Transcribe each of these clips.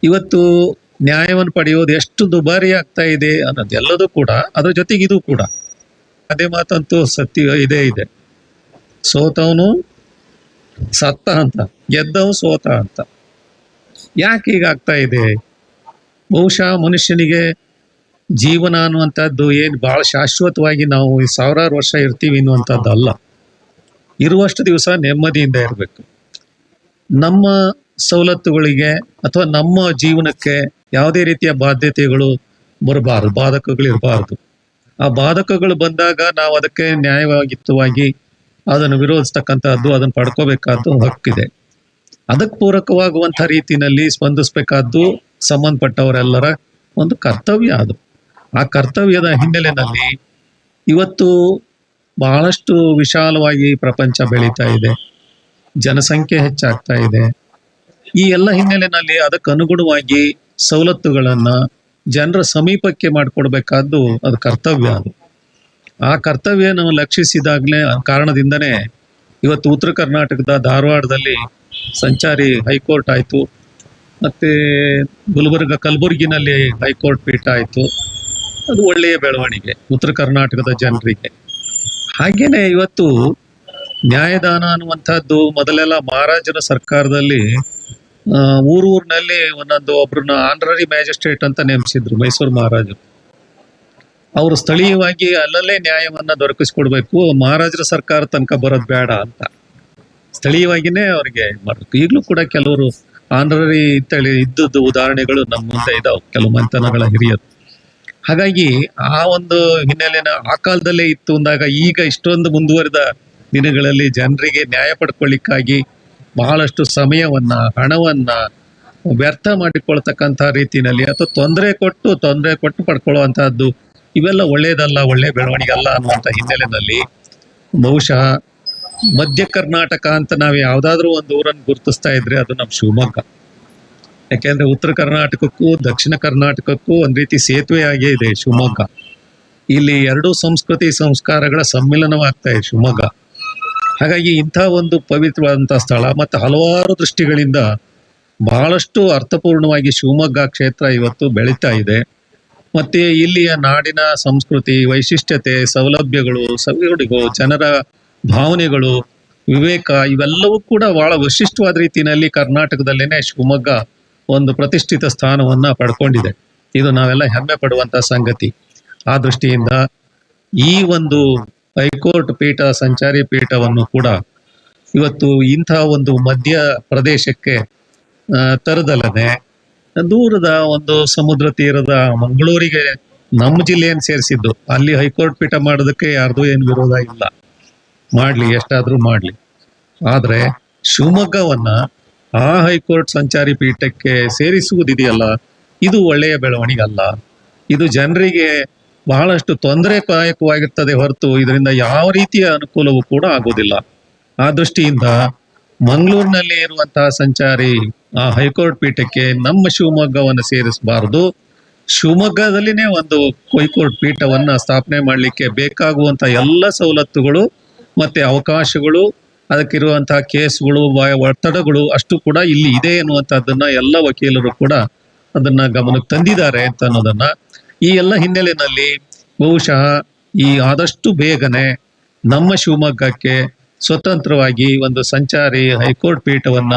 ಇವತ್ತು ನ್ಯಾಯವನ್ನು ಪಡೆಯೋದು ಎಷ್ಟು ದುಬಾರಿ ಆಗ್ತಾ ಇದೆ ಅನ್ನೋದೆಲ್ಲದೂ ಕೂಡ ಅದ್ರ ಜೊತೆಗೆ ಇದು ಕೂಡ ಅದೇ ಮಾತಂತೂ ಸತ್ಯ ಇದೆ. ಸೋತವನು ಸತ್ತ ಅಂತ, ಗೆದ್ದವನು ಸೋತ ಅಂತ. ಯಾಕೆ ಹೀಗಾಗ್ತಾ ಇದೆ? ಬಹುಶಃ ಮನುಷ್ಯನಿಗೆ ಜೀವನ ಅನ್ನುವಂಥದ್ದು ಏನು ಬಹಳ ಶಾಶ್ವತವಾಗಿ ನಾವು ಸಾವಿರಾರು ವರ್ಷ ಇರ್ತೀವಿ ಅನ್ನುವಂಥದ್ದು ಅಲ್ಲ. ಇರುವಷ್ಟು ದಿವಸ ನೆಮ್ಮದಿಯಿಂದ ಇರಬೇಕು. ನಮ್ಮ ಸವಲತ್ತುಗಳಿಗೆ ಅಥವಾ ನಮ್ಮ ಜೀವನಕ್ಕೆ ಯಾವುದೇ ರೀತಿಯ ಬಾಧ್ಯತೆಗಳು ಬರಬಾರದು, ಬಾಧಕಗಳು ಇರಬಾರದು. ಆ ಬಾಧಕಗಳು ಬಂದಾಗ ನಾವು ಅದಕ್ಕೆ ನ್ಯಾಯವಾಗಿತ್ತವಾಗಿ ಅದನ್ನು ವಿರೋಧಿಸ್ತಕ್ಕಂಥದ್ದು, ಅದನ್ನು ಪಡ್ಕೋಬೇಕಾದ್ದು ಹಕ್ಕಿದೆ. ಅದಕ್ಕೆ ಪೂರಕವಾಗುವಂಥ ರೀತಿಯಲ್ಲಿ ಸ್ಪಂದಿಸಬೇಕಾದ್ದು ಸಂಬಂಧಪಟ್ಟವರೆಲ್ಲರ ಒಂದು ಕರ್ತವ್ಯ. ಅದು ಆ ಕರ್ತವ್ಯದ ಹಿನ್ನೆಲೆಯಲ್ಲಿ ಇವತ್ತು ಬಹಳಷ್ಟು ವಿಶಾಲವಾಗಿ ಪ್ರಪಂಚ ಬೆಳೀತಾ ಇದೆ, ಜನಸಂಖ್ಯೆ ಹೆಚ್ಚಾಗ್ತಾ ಇದೆ. ಈ ಎಲ್ಲ ಹಿನ್ನೆಲೆಯಲ್ಲಿ ಅದಕ್ಕೆ ಅನುಗುಣವಾಗಿ ಸವಲತ್ತುಗಳನ್ನ ಜನರ ಸಮೀಪಕ್ಕೆ ಮಾಡಿಕೊಡ್ಬೇಕಾದ್ದು ಅದು ಕರ್ತವ್ಯ. ಅದು ಆ ಕರ್ತವ್ಯ ನಾವು ಲಕ್ಷಿಸಿದಾಗಲೇ ಕಾರಣದಿಂದನೇ ಇವತ್ತು ಉತ್ತರ ಕರ್ನಾಟಕದ ಧಾರವಾಡದಲ್ಲಿ ಸಂಚಾರಿ ಹೈಕೋರ್ಟ್ ಆಯಿತು, ಮತ್ತೆ ಕಲಬುರಗಿನಲ್ಲಿ ಹೈಕೋರ್ಟ್ ಪೀಠ ಆಯಿತು. ಅದು ಒಳ್ಳೆಯ ಬೆಳವಣಿಗೆ ಉತ್ತರ ಕರ್ನಾಟಕದ ಜನರಿಗೆ. ಹಾಗೇನೆ ಇವತ್ತು ನ್ಯಾಯದಾನ ಅನ್ನುವಂಥದ್ದು ಮೊದಲೆಲ್ಲ ಮಹಾರಾಜರ ಸರ್ಕಾರದಲ್ಲಿ ಊರಿನಲ್ಲಿ ಒಬ್ಬರನ್ನ ಆನರರಿ ಮ್ಯಾಜಿಸ್ಟ್ರೇಟ್ ಅಂತ ನೇಮಿಸಿದ್ರು ಮೈಸೂರು ಮಹಾರಾಜರು. ಅವರು ಸ್ಥಳೀಯವಾಗಿ ಅಲ್ಲಲ್ಲೇ ನ್ಯಾಯವನ್ನ ದೊರಕಿಸ್ಕೊಡ್ಬೇಕು, ಮಹಾರಾಜರ ಸರ್ಕಾರ ತನಕ ಬರೋದು ಬೇಡ ಅಂತ ಸ್ಥಳೀಯವಾಗಿನೇ ಅವ್ರಿಗೆ ಮಾಡಬೇಕು. ಈಗಲೂ ಕೂಡ ಕೆಲವರು ಆನರರಿ ಇದ್ದದ್ದು ಉದಾಹರಣೆಗಳು ನಮ್ಮ ಮುಂದೆ ಇದಾವೆ, ಕೆಲವು ಮಂಥನಗಳ ಹಿರಿಯರು. ಹಾಗಾಗಿ ಆ ಒಂದು ಹಿನ್ನೆಲೆನ ಆ ಕಾಲದಲ್ಲೇ ಇತ್ತು ಅಂದಾಗ ಈಗ ಇಷ್ಟೊಂದು ಮುಂದುವರೆದ ದಿನಗಳಲ್ಲಿ ಜನರಿಗೆ ನ್ಯಾಯ ಪಡ್ಕೊಳ್ಳಿಕ್ಕಾಗಿ ಬಹಳಷ್ಟು ಸಮಯವನ್ನ, ಹಣವನ್ನ ವ್ಯರ್ಥ ಮಾಡಿಕೊಳ್ತಕ್ಕಂಥ ರೀತಿಯಲ್ಲಿ ಅಥವಾ ತೊಂದರೆ ಕೊಟ್ಟು ಪಡ್ಕೊಳ್ಳುವಂತಹದ್ದು ಇವೆಲ್ಲ ಒಳ್ಳೇದಲ್ಲ, ಒಳ್ಳೆ ಬೆಳವಣಿಗೆ ಅಲ್ಲ ಅನ್ನುವಂಥ ಹಿನ್ನೆಲೆಯಲ್ಲಿ ಬಹುಶಃ ಮಧ್ಯ ಕರ್ನಾಟಕ ಅಂತ ನಾವು ಯಾವ್ದಾದ್ರು ಒಂದು ಊರನ್ನು ಗುರುತಿಸ್ತಾ ಇದ್ರೆ ಅದು ನಮ್ಮ ಶಿವಮೊಗ್ಗ. ಯಾಕೆಂದ್ರೆ ಉತ್ತರ ಕರ್ನಾಟಕಕ್ಕೂ ದಕ್ಷಿಣ ಕರ್ನಾಟಕಕ್ಕೂ ಒಂದ್ ರೀತಿ ಸೇತುವೆಯಾಗೇ ಇದೆ ಶಿವಮೊಗ್ಗ. ಇಲ್ಲಿ ಎರಡೂ ಸಂಸ್ಕೃತಿ ಸಂಸ್ಕಾರಗಳ ಸಮ್ಮಿಲನವಾಗ್ತಾ ಇದೆ ಶಿವಮೊಗ್ಗ. ಹಾಗಾಗಿ ಇಂಥ ಒಂದು ಪವಿತ್ರವಾದಂತಹ ಸ್ಥಳ ಮತ್ತು ಹಲವಾರು ದೃಷ್ಟಿಗಳಿಂದ ಬಹಳಷ್ಟು ಅರ್ಥಪೂರ್ಣವಾಗಿ ಶಿವಮೊಗ್ಗ ಕ್ಷೇತ್ರ ಇವತ್ತು ಬೆಳೀತಾ ಇದೆ. ಮತ್ತೆ ಇಲ್ಲಿಯ ನಾಡಿನ ಸಂಸ್ಕೃತಿ, ವೈಶಿಷ್ಟ್ಯತೆ, ಸೌಲಭ್ಯಗಳು, ಜನರ ಭಾವನೆಗಳು, ವಿವೇಕ ಇವೆಲ್ಲವೂ ಕೂಡ ಬಹಳ ವಿಶಿಷ್ಟವಾದ ರೀತಿಯಲ್ಲಿ ಕರ್ನಾಟಕದಲ್ಲೇನೆ ಶಿವಮೊಗ್ಗ ಒಂದು ಪ್ರತಿಷ್ಠಿತ ಸ್ಥಾನವನ್ನ ಪಡ್ಕೊಂಡಿದೆ. ಇದು ನಾವೆಲ್ಲ ಹೆಮ್ಮೆ ಪಡುವಂತ ಸಂಗತಿ. ಆ ದೃಷ್ಟಿಯಿಂದ ಈ ಒಂದು ಹೈಕೋರ್ಟ್ ಪೀಠ, ಸಂಚಾರಿ ಪೀಠವನ್ನು ಕೂಡ ಇವತ್ತು ಇಂಥ ಒಂದು ಮಧ್ಯ ಪ್ರದೇಶಕ್ಕೆ ತರದಲ್ಲದೆ ದೂರದ ಒಂದು ಸಮುದ್ರ ತೀರದ ಮಂಗಳೂರಿಗೆ ನಮ್ಮ ಜಿಲ್ಲೆಯನ್ನು ಸೇರಿಸಿದ್ದು. ಅಲ್ಲಿ ಹೈಕೋರ್ಟ್ ಪೀಠ ಮಾಡೋದಕ್ಕೆ ಯಾರ್ದು ಏನು ವಿರೋಧ ಇಲ್ಲ, ಮಾಡ್ಲಿ, ಎಷ್ಟಾದ್ರೂ ಮಾಡ್ಲಿ. ಆದ್ರೆ ಶಿವಮೊಗ್ಗವನ್ನ ಆ ಹೈಕೋರ್ಟ್ ಸಂಚಾರಿ ಪೀಠಕ್ಕೆ ಸೇರಿಸುವುದಿದೆಯಲ್ಲ, ಇದು ಒಳ್ಳೆಯ ಬೆಳವಣಿಗೆ ಅಲ್ಲ. ಇದು ಜನರಿಗೆ ಬಹಳಷ್ಟು ತೊಂದರೆಕಾಯಕವಾಗಿರ್ತದೆ ಹೊರತು ಇದರಿಂದ ಯಾವ ರೀತಿಯ ಅನುಕೂಲವೂ ಕೂಡ ಆಗೋದಿಲ್ಲ. ಆ ದೃಷ್ಟಿಯಿಂದ ಮಂಗಳೂರಿನಲ್ಲಿ ಇರುವಂತಹ ಸಂಚಾರಿ ಆ ಹೈಕೋರ್ಟ್ ಪೀಠಕ್ಕೆ ನಮ್ಮ ಶಿವಮೊಗ್ಗವನ್ನು ಸೇರಿಸಬಾರದು. ಶಿವಮೊಗ್ಗದಲ್ಲಿನೇ ಒಂದು ಹೈಕೋರ್ಟ್ ಪೀಠವನ್ನ ಸ್ಥಾಪನೆ ಮಾಡಲಿಕ್ಕೆ ಬೇಕಾಗುವಂತ ಎಲ್ಲ ಸವಲತ್ತುಗಳು ಮತ್ತೆ ಅವಕಾಶಗಳು, ಅದಕ್ಕಿರುವಂತಹ ಕೇಸ್ಗಳು, ಒತ್ತಡಗಳು ಅಷ್ಟು ಕೂಡ ಇಲ್ಲಿ ಇದೆ ಎನ್ನುವಂತಹದ್ದನ್ನ ಎಲ್ಲ ವಕೀಲರು ಕೂಡ ಅದನ್ನ ಗಮನಕ್ಕೆ ತಂದಿದ್ದಾರೆ ಅಂತ ಅನ್ನೋದನ್ನ ಈ ಎಲ್ಲ ಹಿನ್ನೆಲೆಯಲ್ಲಿ ಬಹುಶಃ ಈ ಆದಷ್ಟು ಬೇಗನೆ ನಮ್ಮ ಶಿವಮೊಗ್ಗಕ್ಕೆ ಸ್ವತಂತ್ರವಾಗಿ ಒಂದು ಸಂಚಾರಿ ಹೈಕೋರ್ಟ್ ಪೀಠವನ್ನ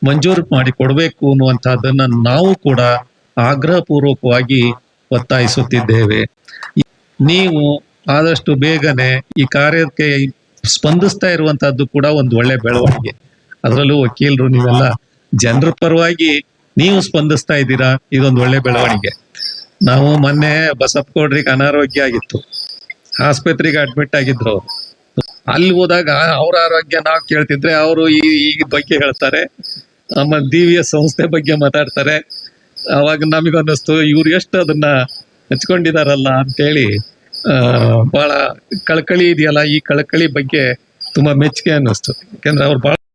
ಮಂಜೂರು ಮಾಡಿ ಕೊಡಬೇಕು ಅನ್ನುವಂತಹದ್ದನ್ನ ನಾವು ಕೂಡ ಆಗ್ರಹ ಪೂರ್ವಕವಾಗಿ ಒತ್ತಾಯಿಸುತ್ತಿದ್ದೇವೆ. ನೀವು ಆದಷ್ಟು ಬೇಗನೆ ಈ ಕಾರ್ಯಕ್ಕೆ ಸ್ಪಂದಿಸ್ತಾ ಇರುವಂತಹದ್ದು ಕೂಡ ಒಂದು ಒಳ್ಳೆ ಬೆಳವಣಿಗೆ. ಅದರಲ್ಲೂ ವಕೀಲರು ನೀವೆಲ್ಲ ಜನರ ಪರವಾಗಿ ನೀವು ಸ್ಪಂದಿಸ್ತಾ ಇದ್ದೀರಾ, ಇದೊಂದು ಒಳ್ಳೆ ಬೆಳವಣಿಗೆ. ನಾವು ಮೊನ್ನೆ ಬಸಪ್ಪಗೌಡ್ರಿಗೆ ಅನಾರೋಗ್ಯ ಆಗಿತ್ತು, ಆಸ್ಪತ್ರೆಗೆ ಅಡ್ಮಿಟ್ ಆಗಿದ್ರು. ಅವರು ಅಲ್ಲಿ ಹೋದಾಗ ಅವ್ರ ಆರೋಗ್ಯ ನಾವು ಕೇಳ್ತಿದ್ರೆ ಅವರು ಈ ಬಗ್ಗೆ ಹೇಳ್ತಾರೆ, ನಮ್ಮ ದಿವ್ಯ ಸಂಸ್ಥೆ ಬಗ್ಗೆ ಮಾತಾಡ್ತಾರೆ. ಅವಾಗ ನಮಗನ್ನಿಸ್ತು ಇವ್ರು ಎಷ್ಟು ಅದನ್ನ ಹಚ್ಕೊಂಡಿದಾರಲ್ಲ ಅಂತೇಳಿ. ಬಹಳ ಕಳಕಳಿ ಇದೆಯಲ್ಲ, ಈ ಕಳಕಳಿ ಬಗ್ಗೆ ತುಂಬಾ ಮೆಚ್ಚುಗೆ ಅನ್ನಿಸ್ತು. ಯಾಕಂದ್ರೆ ಅವ್ರು ಬಹಳ